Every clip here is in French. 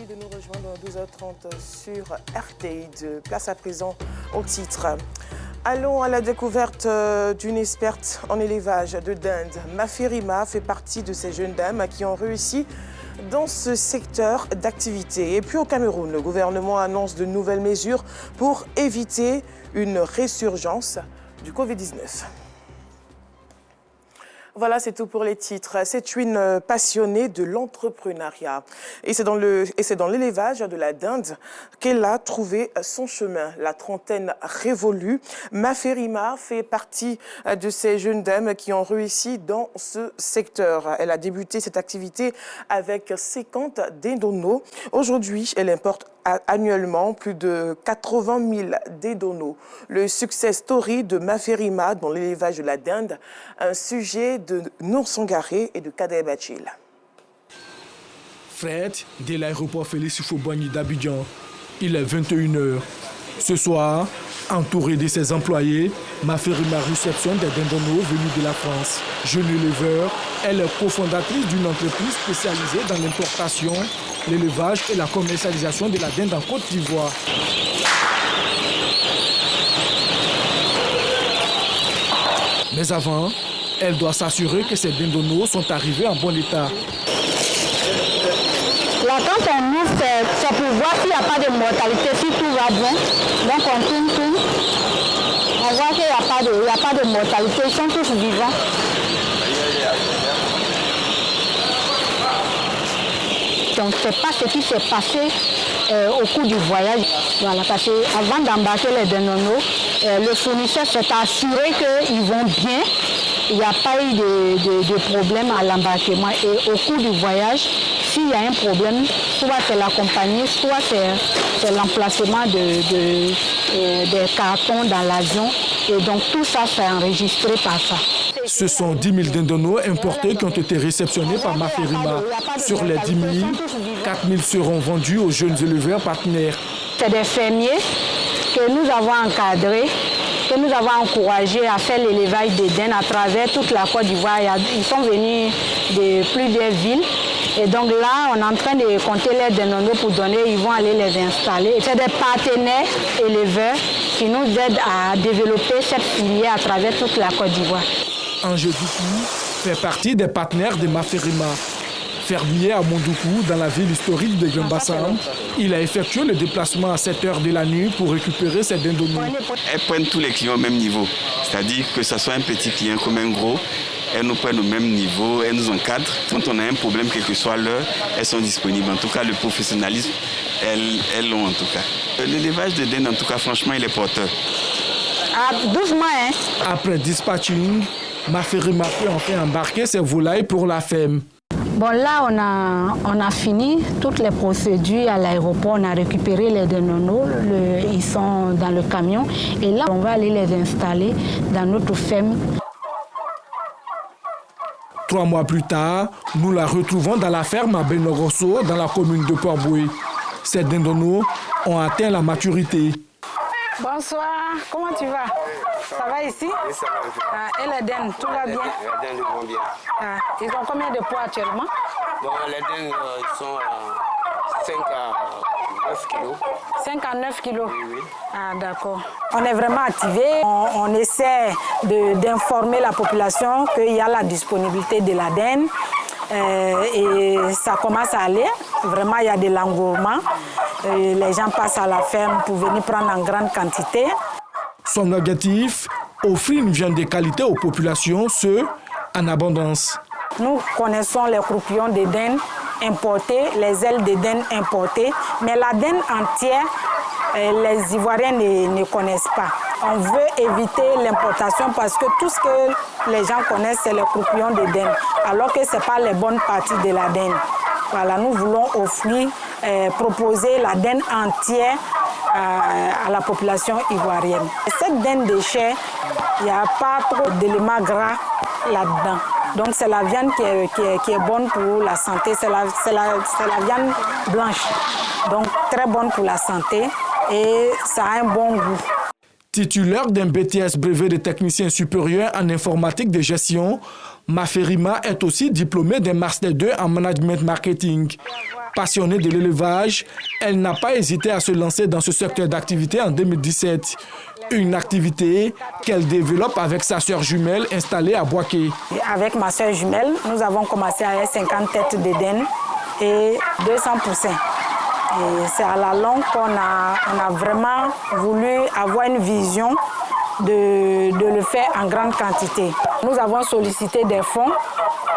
de nous rejoindre à 12h30 sur RTI2. Place à présent au titre. Allons à la découverte d'une experte en élevage de dinde. Mafirima fait partie de ces jeunes dames qui ont réussi dans ce secteur d'activité. Et puis au Cameroun, le gouvernement annonce de nouvelles mesures pour éviter une résurgence du Covid-19. Voilà, c'est tout pour les titres. C'est une passionnée de l'entrepreneuriat. Et c'est dans l'élevage de la dinde qu'elle a trouvé son chemin. La trentaine révolue, Mafirima fait partie de ces jeunes dames qui ont réussi dans ce secteur. Elle a débuté cette activité avec 50 dédonos. Aujourd'hui, elle importe annuellement plus de 80 000 dédonos. Le success story de Mafirima dans l'élevage de la dinde, un sujet de Nour Sangaré et de Kader Bachil. Fred, de l'aéroport Félix Houphouët-Boigny d'Abidjan. Il est 21h. Ce soir, entourée de ses employés, Mafirima réceptionne des dindonos venus de la France. Jeune éleveur, elle est cofondatrice d'une entreprise spécialisée dans l'importation, l'élevage et la commercialisation de la dinde en Côte d'Ivoire. Mais avant, elle doit s'assurer que ces dindonos sont arrivés en bon état. Là, quand on ouvre, c'est pour voir s'il n'y a pas de mortalité, si tout va bien. Donc on tourne. On voit qu'il n'y a pas de mortalité, ils sont tous vivants. On ne sait pas ce qui s'est passé au cours du voyage. Voilà, parce qu'avant d'embarquer les dindonos, le fournisseur s'est assuré qu'ils vont bien. Il n'y a pas eu de problème à l'embarquement. Et au cours du voyage, s'il y a un problème, soit c'est la compagnie, soit c'est l'emplacement des cartons dans l'avion. Et donc tout ça, c'est enregistré par ça. Ce sont 10 000 dindonos importés qui ont été réceptionnés par Mafirima. Sur les 10 000, 4 000 seront vendus aux jeunes éleveurs partenaires. C'est des fermiers que nous avons encadrés, que nous avons encouragés à faire l'élevage des dindes à travers toute la Côte d'Ivoire. Ils sont venus de plusieurs villes. Et donc là, on est en train de compter les dindonos pour donner, ils vont aller les installer. C'est des partenaires éleveurs qui nous aident à développer cette filière à travers toute la Côte d'Ivoire. Angélique fait partie des partenaires de Mafirima. Fermier à Mondoukou, dans la ville historique de Grand-Bassam, il a effectué le déplacement à 7 h de la nuit pour récupérer ses dindonos. Elles prennent tous les clients au même niveau, c'est-à-dire que ce soit un petit client comme un gros, elles nous prennent au même niveau, elles nous encadrent. Quand on a un problème, quelle que soit l'heure, elles sont disponibles. En tout cas, le professionnalisme, elles l'ont en tout cas. L'élevage de dinde, en tout cas, franchement, il est porteur. Ah, doucement, hein. Après dispatching, Mafirima peut enfin embarquer ses volailles pour la ferme. Bon, là, on a fini toutes les procédures à l'aéroport. On a récupéré les dindonos. Ils sont dans le camion. Et là, on va aller les installer dans notre ferme. 3 mois plus tard, nous la retrouvons dans la ferme à Benorosso, dans la commune de Port-Boué. Ces dindonos ont atteint la maturité. Bonsoir, comment tu vas? Ça va ici? Oui, ça va. Et les dindes, tout va bien? Les dindes vont bien. Ils ont combien de poids actuellement? Bon, les dindes sont à 5 à 9 kilos. 5 à 9 kilos? Oui. Ah, d'accord. On est vraiment activés. On essaie d'informer la population qu'il y a la disponibilité de la dinde. Et ça commence à aller. Vraiment, il y a de l'engouement. Les gens passent à la ferme pour venir prendre en grande quantité. Son objectif, offrir une viande de qualité aux populations, ce en abondance. Nous connaissons les croupillons de dinde importés, les ailes de dinde importées, mais la dinde entière, les Ivoiriens ne connaissent pas. On veut éviter l'importation parce que tout ce que les gens connaissent, c'est les croupillons de dinde, alors que ce n'est pas les bonnes parties de la dinde. Voilà, nous voulons offrir, proposer la dinde entière à la population ivoirienne. Cette dinde de chair, il n'y a pas trop d'éléments gras là-dedans. Donc c'est la viande qui est bonne pour la santé, c'est la viande blanche. Donc très bonne pour la santé et ça a un bon goût. Titulaire d'un BTS brevet de technicien supérieur en informatique de gestion, Mafirima est aussi diplômée d'un Master 2 en management marketing. Passionnée de l'élevage, elle n'a pas hésité à se lancer dans ce secteur d'activité en 2017. Une activité qu'elle développe avec sa sœur jumelle installée à Boaké. Avec ma sœur jumelle, nous avons commencé avec 50 têtes de dinde et 200 poussins. Et c'est à la longue qu'on a vraiment voulu avoir une vision de le faire en grande quantité. Nous avons sollicité des fonds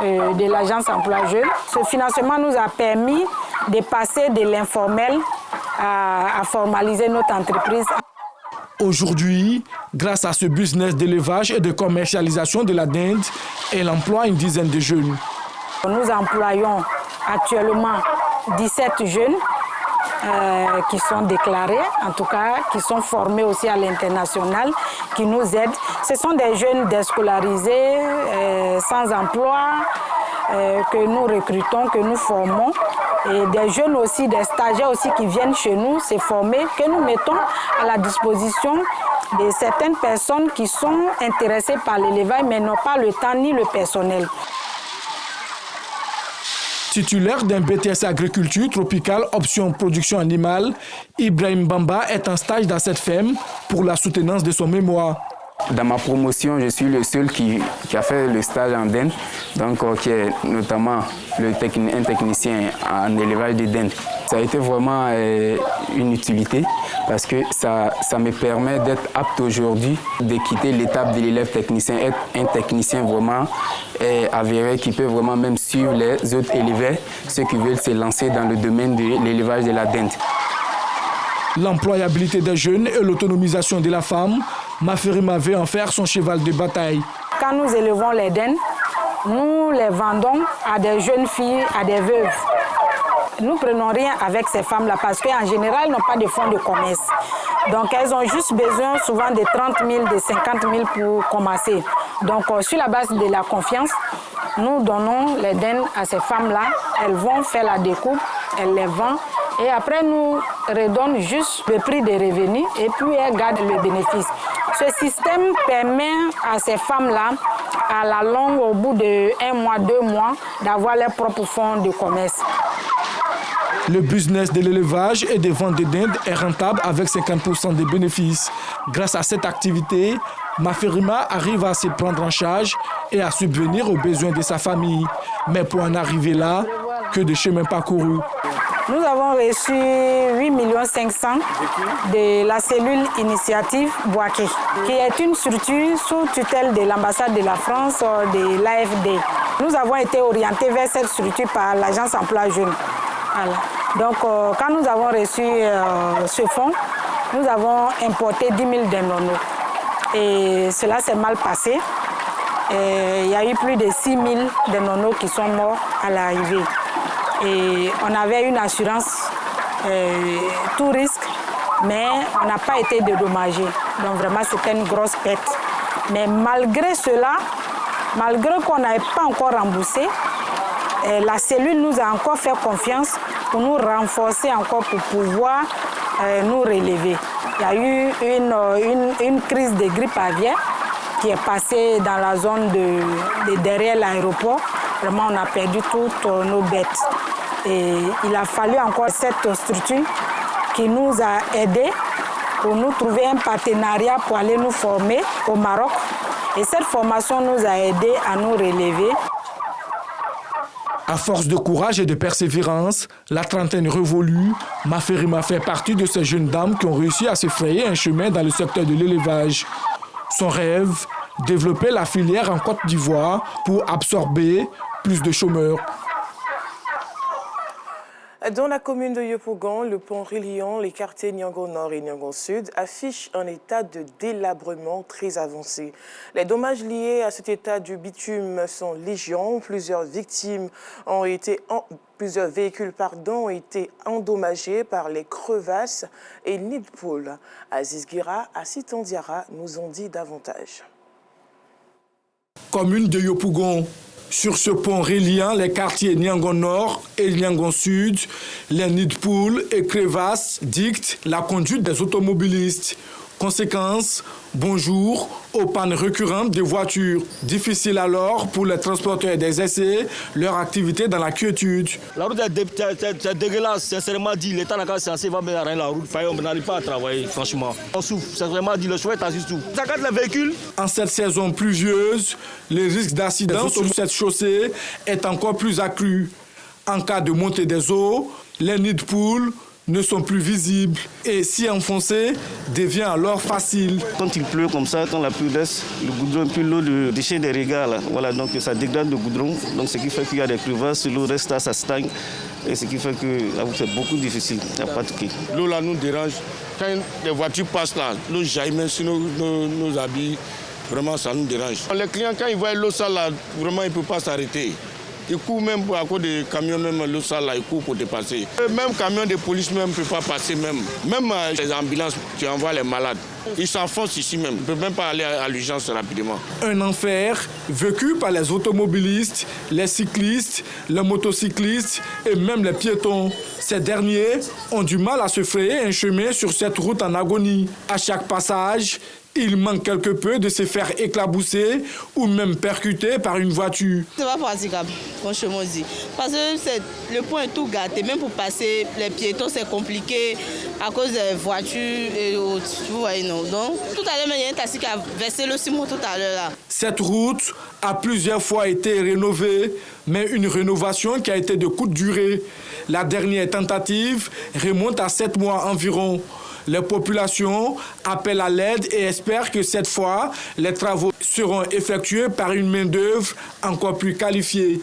de l'agence Emploi Jeunes. Ce financement nous a permis de passer de l'informel à formaliser notre entreprise. Aujourd'hui, grâce à ce business d'élevage et de commercialisation de la dinde, elle emploie une dizaine de jeunes. Nous employons actuellement 17 jeunes qui sont déclarés, en tout cas, qui sont formés aussi à l'international, qui nous aident. Ce sont des jeunes déscolarisés, sans emploi, que nous recrutons, que nous formons. Et des jeunes aussi, des stagiaires aussi qui viennent chez nous se former, que nous mettons à la disposition de certaines personnes qui sont intéressées par l'élevage, mais n'ont pas le temps ni le personnel. Titulaire d'un BTS agriculture tropicale option production animale, Ibrahim Bamba est en stage dans cette ferme pour la soutenance de son mémoire. Dans ma promotion, je suis le seul qui a fait le stage en dinde, donc qui est notamment un technicien en élevage de dinde. Ça a été vraiment une utilité parce que ça me permet d'être apte aujourd'hui de quitter l'étape de l'élève technicien, être un technicien vraiment avéré qui peut vraiment même suivre les autres éleveurs, ceux qui veulent se lancer dans le domaine de l'élevage de la dinde. L'employabilité des jeunes et l'autonomisation de la femme, Maferima veut en faire son cheval de bataille. Quand nous élevons les dindes, nous les vendons à des jeunes filles, à des veuves. Nous ne prenons rien avec ces femmes-là parce qu'en général, elles n'ont pas de fonds de commerce. Donc, elles ont juste besoin souvent de 30 000, de 50 000 pour commencer. Donc, sur la base de la confiance, nous donnons les dindes à ces femmes-là. Elles vont faire la découpe, elles les vendent. Et après, nous redonnons juste le prix des revenus et puis elles gardent le bénéfice. Ce système permet à ces femmes-là, à la longue, au bout de 1 mois, 2 mois, d'avoir leurs propres fonds de commerce. Le business de l'élevage et des ventes de dinde est rentable avec 50% des bénéfices. Grâce à cette activité, Maferima arrive à se prendre en charge et à subvenir aux besoins de sa famille. Mais pour en arriver là, que de chemin parcouru. Nous avons reçu 8 500 000 de la cellule initiative Boaké, qui est une structure sous tutelle de l'ambassade de la France, de l'AFD. Nous avons été orientés vers cette structure par l'agence Emploi Jeunes. Voilà. Donc, quand nous avons reçu ce fonds, nous avons importé 10 000 dennonos. Et cela s'est mal passé. Et il y a eu plus de 6 000 dennonos qui sont morts à l'arrivée. Et on avait une assurance tout risque, mais on n'a pas été dédommagé. Donc vraiment, c'était une grosse perte. Mais malgré cela, malgré qu'on n'avait pas encore remboursé, la cellule nous a encore fait confiance pour nous renforcer encore, pour pouvoir nous relever. Il y a eu une crise de grippe aviaire qui est passée dans la zone de derrière l'aéroport. Vraiment, on a perdu toutes nos bêtes. Et il a fallu encore cette structure qui nous a aidés pour nous trouver un partenariat pour aller nous former au Maroc. Et cette formation nous a aidés à nous relever. À force de courage et de persévérance, la trentaine révolue, Maferima fait partie de ces jeunes dames qui ont réussi à se frayer un chemin dans le secteur de l'élevage. Son rêve, développer la filière en Côte d'Ivoire pour absorber plus de chômeurs. Dans la commune de Yopougon, le pont reliant les quartiers Niangon Nord et Niangon Sud affiche un état de délabrement très avancé. Les dommages liés à cet état du bitume sont légion. Plusieurs véhicules ont été endommagés par les crevasses et nids de poules. Aziz Guira, Assitan Diara nous en dit davantage. Commune de Yopougon. Sur ce pont reliant les quartiers Niangon Nord et Niangon Sud, les nids de poules et crevasses dictent la conduite des automobilistes. Conséquence, bonjour aux pannes récurrentes des voitures. Difficile alors pour les transporteurs d'exercer leur activité dans la quiétude. La route est dégueulasse, sincèrement dit. L'État n'a qu'à censé va mettre la route. On n'arrive pas à travailler, franchement. On souffre, c'est vraiment dit. Le choix est assis tout. Ça garde les véhicules. En cette saison pluvieuse, le risque d'accident sur cette chaussée est encore plus accru. En cas de montée des eaux, les nids de poules ne sont plus visibles et s'y enfoncer devient alors facile. Quand il pleut comme ça, quand la pluie laisse, le goudron puis l'eau de déchets des regards, là. Voilà, donc ça dégrade le goudron, donc ce qui fait qu'il y a des crevasses, l'eau reste là, ça stagne et ce qui fait que la route est beaucoup difficile à pratiquer. L'eau là nous dérange. Quand les voitures passent là, l'eau jaillit même sur nos habits, vraiment ça nous dérange. Les clients quand ils voient l'eau sale là, vraiment ils ne peuvent pas s'arrêter. Ils courent même à cause des camions, même l'eau sale là, ils courent pour dépasser. Même camions de police même ne peuvent pas passer même. Même les ambulances, tu envoies les malades. Ils s'enfoncent ici même. Ils ne peuvent même pas aller à l'urgence rapidement. Un enfer vécu par les automobilistes, les cyclistes, les motocyclistes et même les piétons. Ces derniers ont du mal à se frayer un chemin sur cette route en agonie. À chaque passage, il manque quelque peu de se faire éclabousser ou même percuter par une voiture. C'est pas praticable, franchement dit. Parce que le pont est tout gâté. Même pour passer les piétons, c'est compliqué à cause des voitures et autres. Vous voyez, non. Donc, tout à l'heure, il y a un taxi qui a versé le ciment tout à l'heure là. Cette route a plusieurs fois été rénovée, mais une rénovation qui a été de courte durée. La dernière tentative remonte à 7 mois environ. Les populations appellent à l'aide et espèrent que cette fois, les travaux seront effectués par une main-d'œuvre encore plus qualifiée.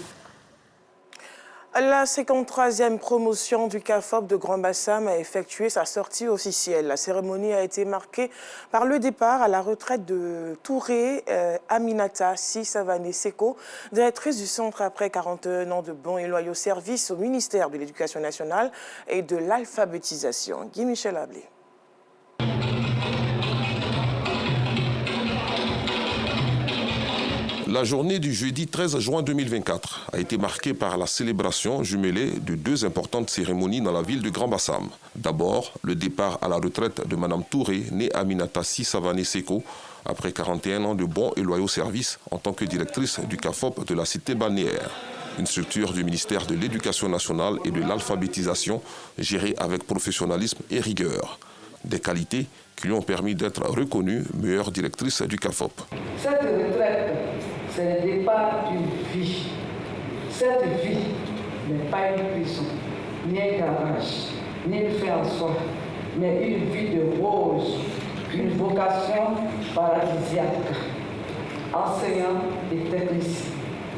La 53e promotion du CAFOP de Grand Bassam a effectué sa sortie officielle. La cérémonie a été marquée par le départ à la retraite de Touré Aminata Savané Seko, directrice du centre après 41 ans de bons et loyaux services au ministère de l'Éducation nationale et de l'alphabétisation. Guy Michel Ablé. La journée du jeudi 13 juin 2024 a été marquée par la célébration jumelée de 2 importantes cérémonies dans la ville de Grand Bassam. D'abord, le départ à la retraite de Mme Touré, née Aminata Savané Seko, après 41 ans de bons et loyaux services en tant que directrice du CAFOP de la cité balnéaire. Une structure du ministère de l'Éducation nationale et de l'alphabétisation gérée avec professionnalisme et rigueur. Des qualités qui lui ont permis d'être reconnue meilleure directrice du CAFOP. Cette retraite, c'est le départ d'une vie. Cette vie n'est pas une prison, ni un garage, ni une fin en soi, mais une vie de rose, une vocation paradisiaque. Enseignants et techniciens,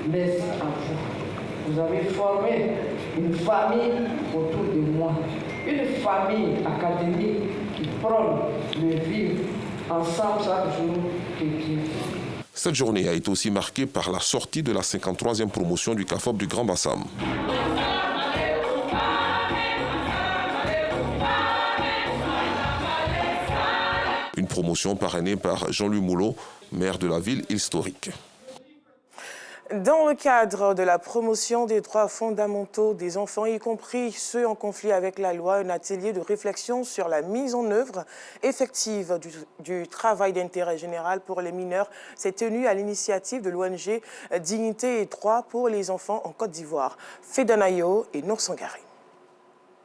merci à vous. Vous avez formé une famille autour de moi, une famille académique qui prône le vivre ensemble chaque jour que Dieu. Cette journée a été aussi marquée par la sortie de la 53e promotion du CAFOP du Grand Bassam. Une promotion parrainée par Jean-Louis Moulot, maire de la ville historique. Dans le cadre de la promotion des droits fondamentaux des enfants, y compris ceux en conflit avec la loi, un atelier de réflexion sur la mise en œuvre effective du travail d'intérêt général pour les mineurs s'est tenu à l'initiative de l'ONG Dignité et Droits pour les enfants en Côte d'Ivoire. Fedanayo et Nour Sangaré.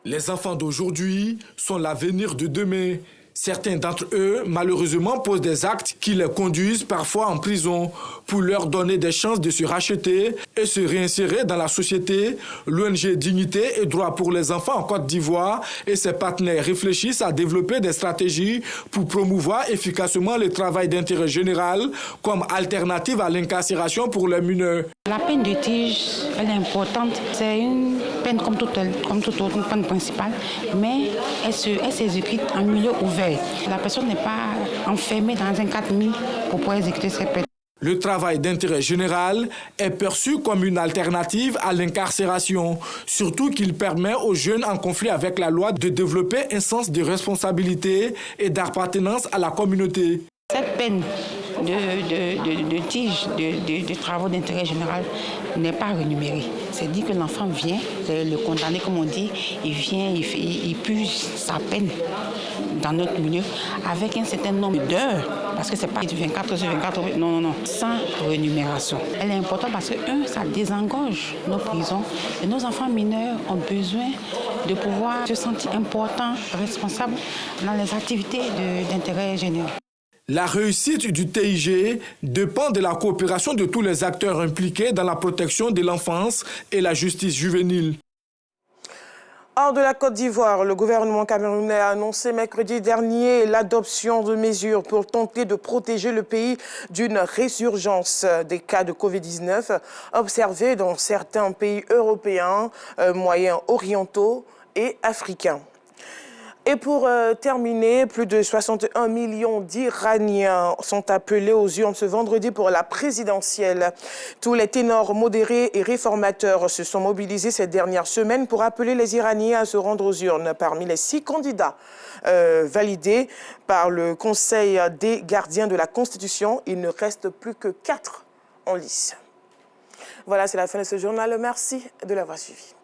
Les enfants d'aujourd'hui sont l'avenir de demain. Certains d'entre eux, malheureusement, posent des actes qui les conduisent parfois en prison. Pour leur donner des chances de se racheter et se réinsérer dans la société, l'ONG Dignité et Droits pour les enfants en Côte d'Ivoire et ses partenaires réfléchissent à développer des stratégies pour promouvoir efficacement le travail d'intérêt général comme alternative à l'incarcération pour les mineurs. La peine de tige, elle est importante. C'est une peine comme toute autre, une peine principale, mais elle s'exécute en milieu ouvert. La personne n'est pas enfermée dans un 4000 pour pouvoir exécuter cette peine. Le travail d'intérêt général est perçu comme une alternative à l'incarcération, surtout qu'il permet aux jeunes en conflit avec la loi de développer un sens de responsabilité et d'appartenance à la communauté. Cette peine de tiges, de travaux d'intérêt général n'est pas rémunéré. C'est dit que l'enfant vient, le condamné comme on dit, il vient, il purge sa peine dans notre milieu avec un certain nombre d'heures, parce que c'est pas 24 sur 24, non, sans rémunération. Elle est importante parce que, ça désengorge nos prisons et nos enfants mineurs ont besoin de pouvoir se sentir importants, responsables dans les activités d'intérêt général. La réussite du TIG dépend de la coopération de tous les acteurs impliqués dans la protection de l'enfance et la justice juvénile. Hors de la Côte d'Ivoire, le gouvernement camerounais a annoncé mercredi dernier l'adoption de mesures pour tenter de protéger le pays d'une résurgence des cas de Covid-19 observés dans certains pays européens, moyen-orientaux et africains. Et pour terminer, plus de 61 millions d'Iraniens sont appelés aux urnes ce vendredi pour la présidentielle. Tous les ténors modérés et réformateurs se sont mobilisés ces dernières semaines pour appeler les Iraniens à se rendre aux urnes. Parmi les 6 candidats validés par le Conseil des gardiens de la Constitution, il ne reste plus que 4 en lice. Voilà, c'est la fin de ce journal. Merci de l'avoir suivi.